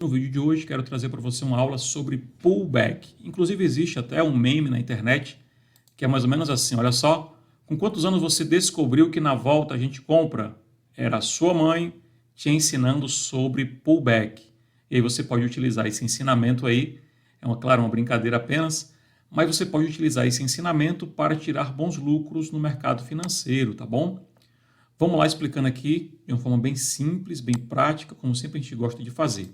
No vídeo de hoje quero trazer para você uma aula sobre pullback. Inclusive existe até um meme na internet que é mais ou menos assim, olha só, com quantos anos você descobriu que na volta a gente compra? Era a sua mãe te ensinando sobre pullback. E aí você pode utilizar esse ensinamento aí, claro, uma brincadeira apenas, mas você pode utilizar esse ensinamento para tirar bons lucros no mercado financeiro, tá bom? Vamos lá explicando aqui de uma forma bem simples, bem prática, como sempre a gente gosta de fazer.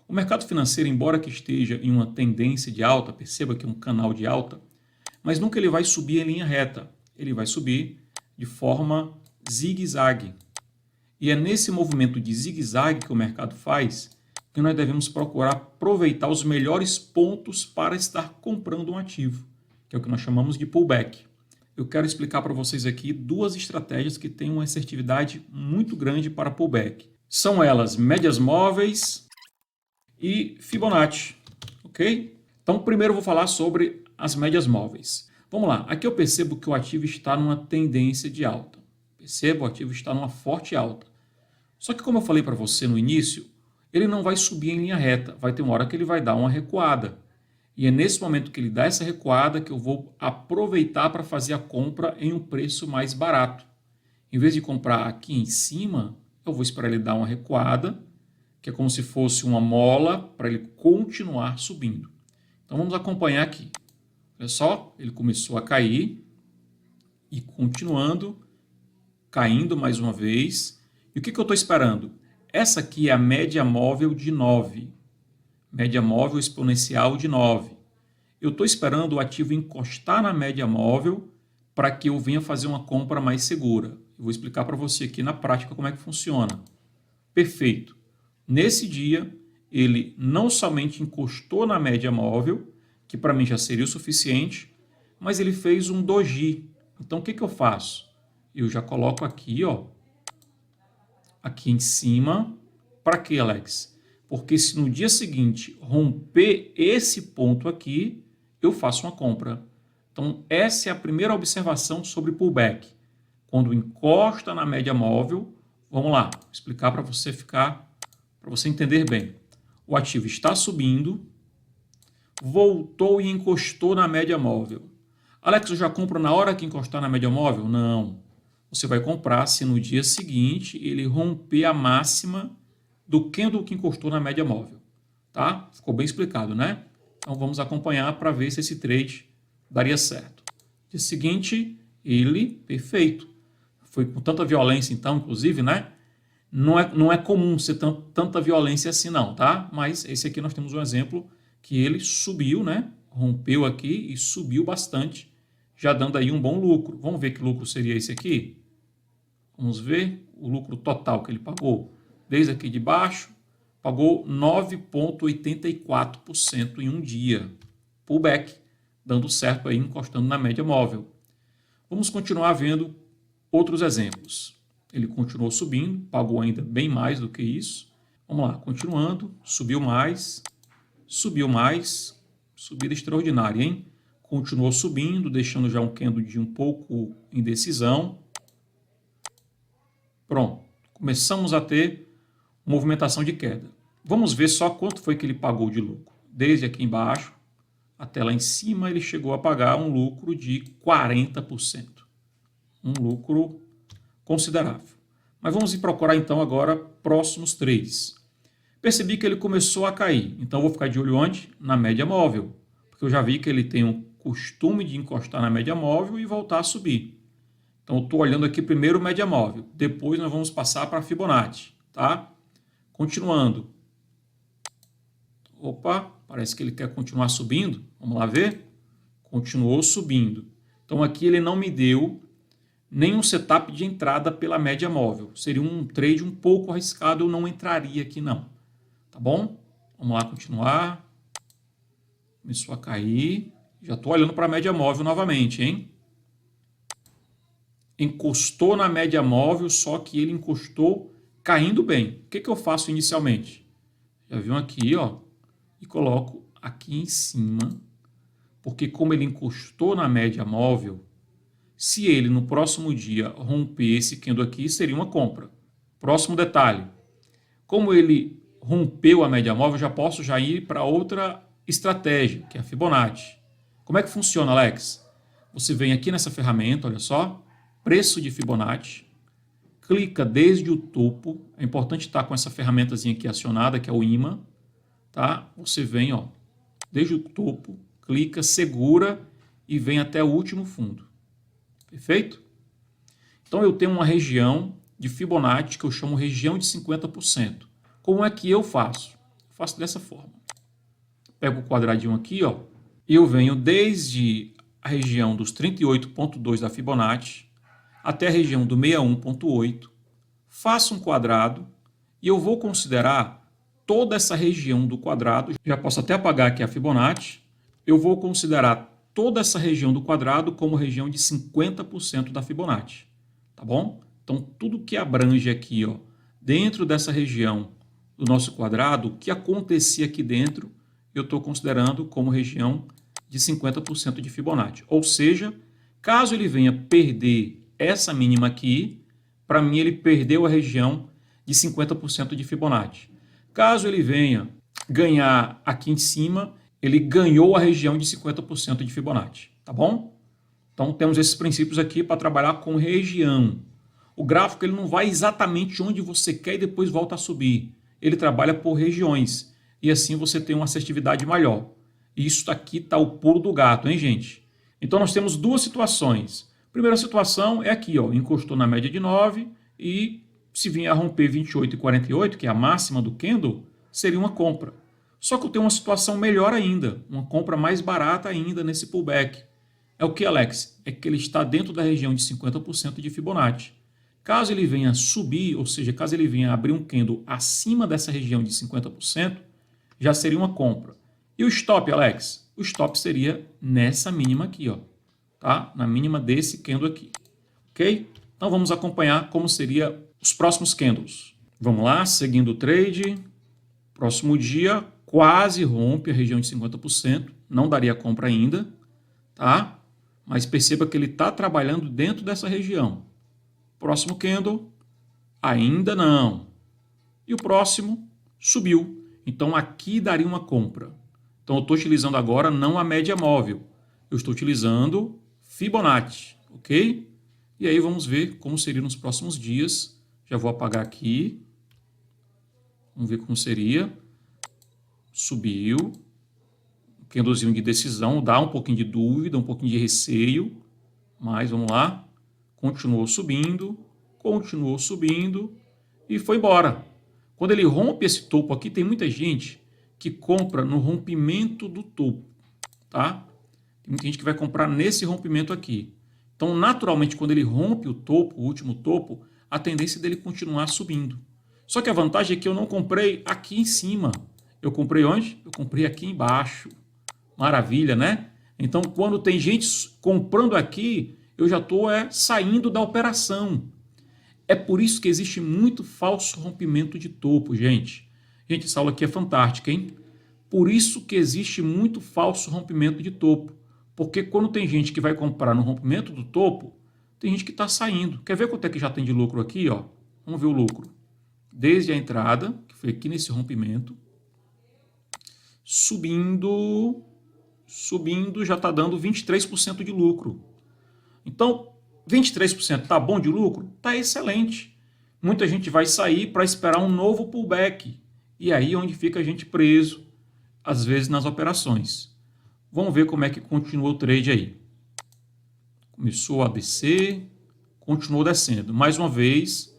O mercado financeiro, embora que esteja em uma tendência de alta, perceba que é um canal de alta, mas nunca ele vai subir em linha reta. Ele vai subir de forma zigue-zague. E é nesse movimento de zigue-zague que o mercado faz que nós devemos procurar aproveitar os melhores pontos para estar comprando um ativo, que é o que nós chamamos de pullback. Eu quero explicar para vocês aqui duas estratégias que têm uma assertividade muito grande para pullback. São elas médias móveis e Fibonacci, ok? Então, primeiro eu vou falar sobre as médias móveis. Vamos lá, aqui eu percebo que o ativo está numa tendência de alta. Perceba, o ativo está numa forte alta. Só que como eu falei para você no início, ele não vai subir em linha reta, vai ter uma hora que ele vai dar uma recuada. E é nesse momento que ele dá essa recuada que eu vou aproveitar para fazer a compra em um preço mais barato. Em vez de comprar aqui em cima, eu vou esperar ele dar uma recuada, que é como se fosse uma mola para ele continuar subindo. Então vamos acompanhar aqui. Olha só, ele começou a cair e continuando, caindo mais uma vez. E o que eu estou esperando? Essa aqui é a média móvel de 9. Média móvel exponencial de 9. Eu estou esperando o ativo encostar na média móvel para que eu venha fazer uma compra mais segura. Eu vou explicar para você aqui na prática como é que funciona. Perfeito. Nesse dia, ele não somente encostou na média móvel, que para mim já seria o suficiente, mas ele fez um doji. Então, o que eu faço? Eu já coloco aqui, ó, aqui em cima. Para quê, Alex? Porque se no dia seguinte romper esse ponto aqui, eu faço uma compra. Então, essa é a primeira observação sobre pullback. Quando encosta na média móvel, vamos lá, vou explicar para você entender bem. O ativo está subindo, voltou e encostou na média móvel. Alex, eu já compro na hora que encostar na média móvel? Não. Você vai comprar se no dia seguinte ele romper a máxima do candle que encostou na média móvel. Tá? Ficou bem explicado, né? Então vamos acompanhar para ver se esse trade daria certo. Dia seguinte, ele, perfeito. Foi com tanta violência então, inclusive, né? Não é comum ser tanta violência assim não, tá? Mas esse aqui nós temos um exemplo que ele subiu, né? Rompeu aqui e subiu bastante, já dando aí um bom lucro. Vamos ver que lucro seria esse aqui? Vamos ver o lucro total que ele pagou. Desde aqui de baixo, pagou 9,84% em um dia. Pullback, dando certo aí, encostando na média móvel. Vamos continuar vendo outros exemplos. Ele continuou subindo, pagou ainda bem mais do que isso. Vamos lá, continuando, subiu mais, subida extraordinária, hein? Continuou subindo, deixando já um candle de um pouco indecisão. Pronto, começamos a ter movimentação de queda. Vamos ver só quanto foi que ele pagou de lucro. Desde aqui embaixo até lá em cima, ele chegou a pagar um lucro de 40%. Um lucro considerável. Mas vamos ir procurar então agora próximos trades. Percebi que ele começou a cair, então eu vou ficar de olho onde? Na média móvel, porque eu já vi que ele tem um costume de encostar na média móvel e voltar a subir. Então eu estou olhando aqui primeiro média móvel, depois nós vamos passar para a Fibonacci, tá? Continuando. Opa, parece que ele quer continuar subindo, vamos lá ver? Continuou subindo. Então aqui ele não me deu nenhum setup de entrada pela média móvel. Seria um trade um pouco arriscado, eu não entraria aqui não. Tá bom? Vamos lá continuar. Começou a cair. Já estou olhando para a média móvel novamente, hein? Encostou na média móvel, só que ele encostou caindo bem. O que eu faço inicialmente? Já viu aqui, ó, e coloco aqui em cima, porque como ele encostou na média móvel, se ele no próximo dia romper esse candle aqui, seria uma compra. Próximo detalhe, como ele rompeu a média móvel, eu já posso ir para outra estratégia, que é a Fibonacci. Como é que funciona, Alex? Você vem aqui nessa ferramenta, olha só, preço de Fibonacci, clica desde o topo, é importante estar com essa ferramentazinha aqui acionada, que é o imã, tá? Você vem, ó, desde o topo, clica, segura e vem até o último fundo. Perfeito? Então eu tenho uma região de Fibonacci que eu chamo região de 50%. Como é que eu faço? Eu faço dessa forma. Pego o quadradinho aqui, ó, e eu venho desde a região dos 38,2 da Fibonacci até a região do 61,8, faço um quadrado e eu vou considerar toda essa região do quadrado, já posso até apagar aqui a Fibonacci, eu vou considerar toda essa região do quadrado como região de 50% da Fibonacci, tá bom? Então, tudo que abrange aqui, ó, dentro dessa região do nosso quadrado, o que acontecia aqui dentro, eu estou considerando como região de 50% de Fibonacci. Ou seja, caso ele venha perder essa mínima aqui, para mim ele perdeu a região de 50% de Fibonacci. Caso ele venha ganhar aqui em cima, ele ganhou a região de 50% de Fibonacci, tá bom? Então temos esses princípios aqui para trabalhar com região. O gráfico ele não vai exatamente onde você quer e depois volta a subir. Ele trabalha por regiões e assim você tem uma assertividade maior. Isso aqui está o pulo do gato, hein, gente? Então nós temos duas situações. Primeira situação é aqui, ó, encostou na média de 9 e se vier a romper 28,48, que é a máxima do candle, seria uma compra. Só que eu tenho uma situação melhor ainda, uma compra mais barata ainda nesse pullback. É o que, Alex? É que ele está dentro da região de 50% de Fibonacci. Caso ele venha subir, ou seja, caso ele venha abrir um candle acima dessa região de 50%, já seria uma compra. E o stop, Alex? O stop seria nessa mínima aqui, ó. Tá? Na mínima desse candle aqui. Ok? Então vamos acompanhar como seria os próximos candles. Vamos lá, seguindo o trade. Próximo dia, quase rompe a região de 50%. Não daria compra ainda. Tá? Mas perceba que ele está trabalhando dentro dessa região. Próximo candle, ainda não. E o próximo subiu. Então aqui daria uma compra. Então eu estou utilizando agora não a média móvel. Eu estou utilizando Fibonacci, ok? E aí vamos ver como seria nos próximos dias. Já vou apagar aqui. Vamos ver como seria. Subiu. Candlezinho de decisão, dá um pouquinho de dúvida, um pouquinho de receio. Mas vamos lá. Continuou subindo e foi embora. Quando ele rompe esse topo aqui, tem muita gente que compra no rompimento do topo, tá? Tem muita gente que vai comprar nesse rompimento aqui. Então, naturalmente, quando ele rompe o topo, o último topo, a tendência dele continuar subindo. Só que a vantagem é que eu não comprei aqui em cima. Eu comprei onde? Eu comprei aqui embaixo. Maravilha, né? Então, quando tem gente comprando aqui, eu já estou saindo da operação. É por isso que existe muito falso rompimento de topo, gente. Gente, essa aula aqui é fantástica, hein? Por isso que existe muito falso rompimento de topo. Porque quando tem gente que vai comprar no rompimento do topo, tem gente que está saindo. Quer ver quanto é que já tem de lucro aqui? Ó? Vamos ver o lucro. Desde a entrada, que foi aqui nesse rompimento, subindo, já está dando 23% de lucro. Então, 23% está bom de lucro? Está excelente. Muita gente vai sair para esperar um novo pullback. E aí é onde fica a gente preso, às vezes, nas operações. Vamos ver como é que continua o trade aí. Começou a descer, continuou descendo. Mais uma vez,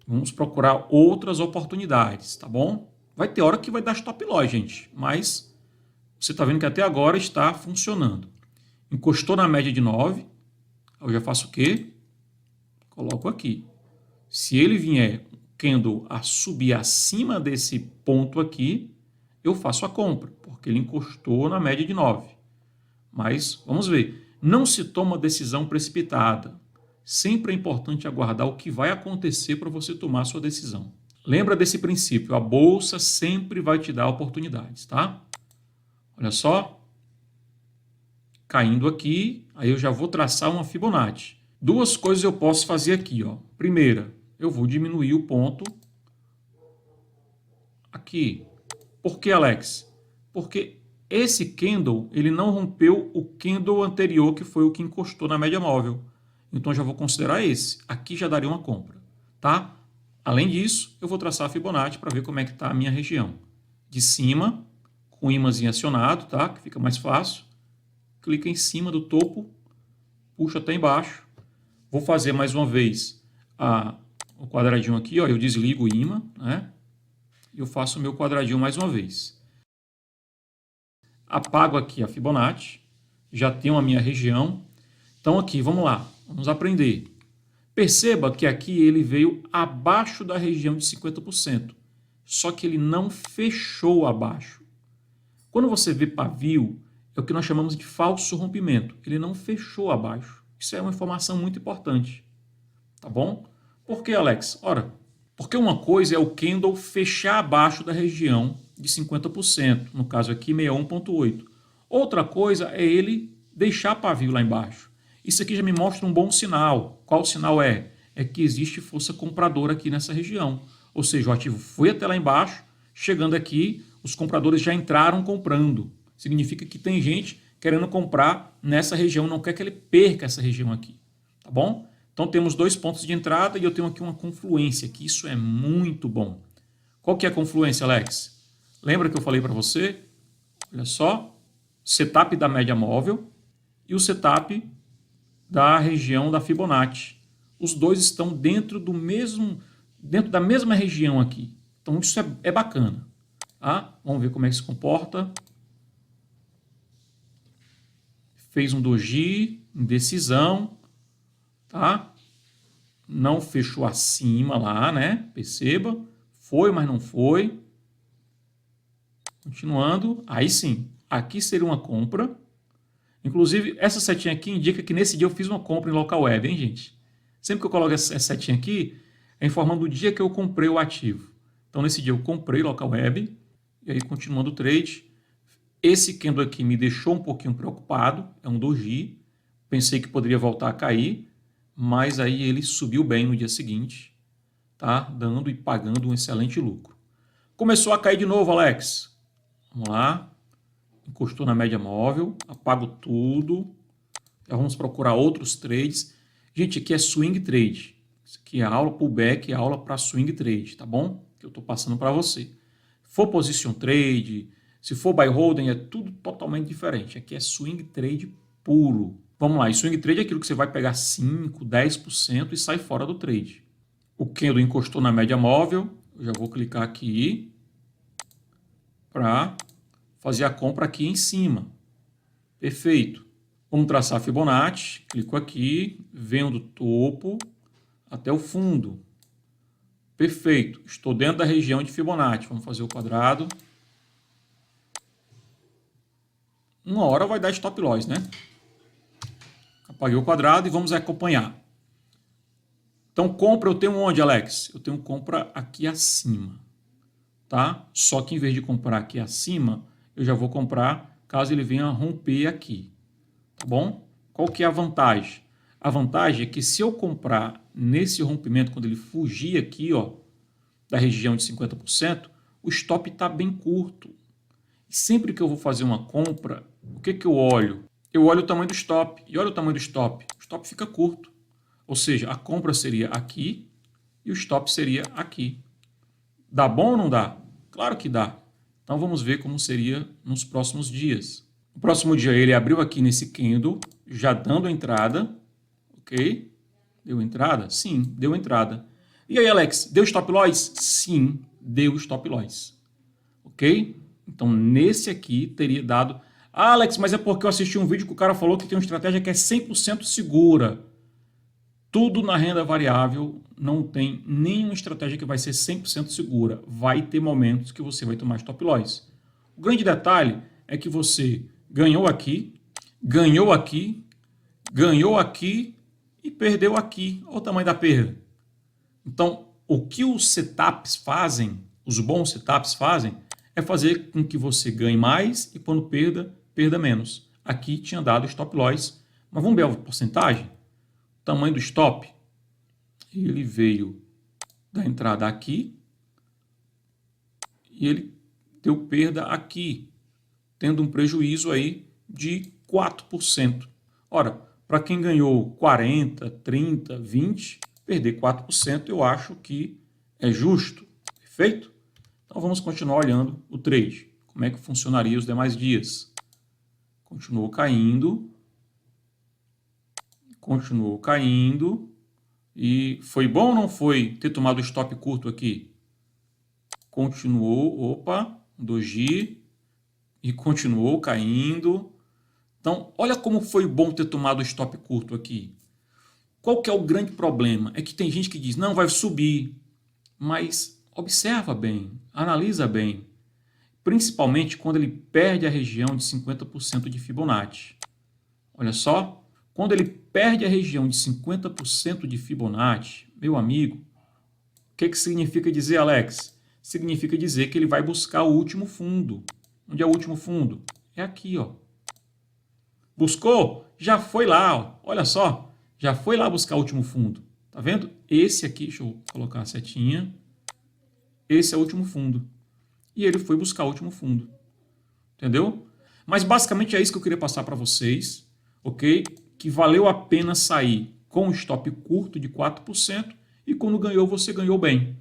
vamos procurar outras oportunidades, tá bom? Vai ter hora que vai dar stop loss, gente. Mas você está vendo que até agora está funcionando. Encostou na média de 9. Eu já faço o quê? Coloco aqui. Se ele vier candle a subir acima desse ponto aqui, eu faço a compra, porque ele encostou na média de 9. Mas, vamos ver, não se toma decisão precipitada. Sempre é importante aguardar o que vai acontecer para você tomar a sua decisão. Lembra desse princípio, a bolsa sempre vai te dar oportunidades, tá? Olha só. Caindo aqui, aí eu já vou traçar uma Fibonacci. Duas coisas eu posso fazer aqui, ó. Primeira, eu vou diminuir o ponto aqui. Por que, Alex? Porque esse candle, ele não rompeu o candle anterior, que foi o que encostou na média móvel. Então, já vou considerar esse. Aqui já daria uma compra, tá? Além disso, eu vou traçar a Fibonacci para ver como é que está a minha região. De cima, com o imãzinho acionado, tá? Que fica mais fácil. Clica em cima do topo, puxa até embaixo. Vou fazer mais uma vez o quadradinho aqui, ó. Eu desligo o imã, né? E eu faço o meu quadradinho mais uma vez. Apago aqui a Fibonacci, já tenho a minha região. Então aqui, vamos lá, vamos aprender. Perceba que aqui ele veio abaixo da região de 50%, só que ele não fechou abaixo. Quando você vê pavio, é o que nós chamamos de falso rompimento, ele não fechou abaixo. Isso é uma informação muito importante, tá bom? Por que, Alex? Ora, porque uma coisa é o candle fechar abaixo da região de 50%, no caso aqui 61,8. Outra coisa é ele deixar pavio lá embaixo. Isso aqui já me mostra um bom sinal. Qual sinal é? É que existe força compradora aqui nessa região. Ou seja, o ativo foi até lá embaixo, chegando aqui, os compradores já entraram comprando. Significa que tem gente querendo comprar nessa região, não quer que ele perca essa região aqui. Tá bom? Então temos dois pontos de entrada e eu tenho aqui uma confluência, que isso é muito bom. Qual que é a confluência, Alex? Lembra que eu falei para você? Olha só, setup da média móvel e o setup da região da Fibonacci. Os dois estão dentro da mesma região aqui. Então isso é bacana. Tá? Vamos ver como é que se comporta. Fez um doji, indecisão, tá? Não fechou acima lá, né? Perceba, foi, mas não foi. Continuando, aí sim, aqui seria uma compra. Inclusive, essa setinha aqui indica que nesse dia eu fiz uma compra em local web, hein, gente? Sempre que eu coloco essa setinha aqui, é informando o dia que eu comprei o ativo. Então, nesse dia eu comprei local web, e aí continuando o trade. Esse candle aqui me deixou um pouquinho preocupado, é um doji. Pensei que poderia voltar a cair, mas aí ele subiu bem no dia seguinte, tá? Dando e pagando um excelente lucro. Começou a cair de novo, Alex. Vamos lá. Encostou na média móvel, apago tudo. Já vamos procurar outros trades. Gente, aqui é swing trade. Isso aqui é aula pullback, é aula para swing trade, tá bom? Que eu estou passando para você. Se for position trade, se for buy holding, é tudo totalmente diferente. Aqui é swing trade puro. Vamos lá, e swing trade é aquilo que você vai pegar 5%, 10% e sai fora do trade. O candle encostou na média móvel, eu já vou clicar aqui para fazer a compra aqui em cima. Perfeito. Vamos traçar a Fibonacci, clico aqui, venho do topo até o fundo. Perfeito, estou dentro da região de Fibonacci. Vamos fazer o quadrado. Uma hora vai dar stop loss, né? Apaguei o quadrado e vamos acompanhar. Então, compra eu tenho onde, Alex? Eu tenho compra aqui acima, tá? Só que em vez de comprar aqui acima, eu já vou comprar caso ele venha romper aqui, tá bom? Qual que é a vantagem? A vantagem é que se eu comprar nesse rompimento, quando ele fugir aqui, ó, da região de 50%, o stop está bem curto. E sempre que eu vou fazer uma compra, o que eu olho? Eu olho o tamanho do stop. E olha o tamanho do stop. O stop fica curto. Ou seja, a compra seria aqui e o stop seria aqui. Dá bom ou não dá? Claro que dá. Então vamos ver como seria nos próximos dias. No próximo dia ele abriu aqui nesse candle, já dando a entrada. Ok? Deu entrada? Sim, deu entrada. E aí, Alex, deu stop loss? Sim, deu stop loss. Ok? Então, nesse aqui teria dado... Ah, Alex, mas é porque eu assisti um vídeo que o cara falou que tem uma estratégia que é 100% segura. Tudo na renda variável não tem nenhuma estratégia que vai ser 100% segura. Vai ter momentos que você vai tomar stop loss. O grande detalhe é que você ganhou aqui, ganhou aqui, ganhou aqui e perdeu aqui. Olha o tamanho da perda. Então, o que os setups fazem, os bons setups fazem, é fazer com que você ganhe mais e quando perda menos. Aqui tinha dado stop loss, mas vamos ver a porcentagem? O tamanho do stop, ele veio da entrada aqui e ele deu perda aqui, tendo um prejuízo aí de 4%. Ora, para quem ganhou 40, 30, 20, perder 4% eu acho que é justo, perfeito? Então vamos continuar olhando o trade. Como é que funcionaria os demais dias? Continuou caindo, e foi bom ou não foi ter tomado o stop curto aqui? Continuou, opa, doji, e continuou caindo. Então, olha como foi bom ter tomado o stop curto aqui. Qual que é o grande problema? É que tem gente que diz, não, vai subir, mas observa bem, analisa bem, principalmente quando ele perde a região de 50% de Fibonacci. Olha só, quando ele perde a região de 50% de Fibonacci, meu amigo, o que significa dizer, Alex? Significa dizer que ele vai buscar o último fundo. Onde é o último fundo? É aqui, ó. Buscou? Já foi lá, ó. Olha só, já foi lá buscar o último fundo. Tá vendo? Esse aqui, deixa eu colocar a setinha. Esse é o último fundo. E ele foi buscar o último fundo. Entendeu? Mas basicamente é isso que eu queria passar para vocês, ok? Que valeu a pena sair com um stop curto de 4% e quando ganhou, você ganhou bem.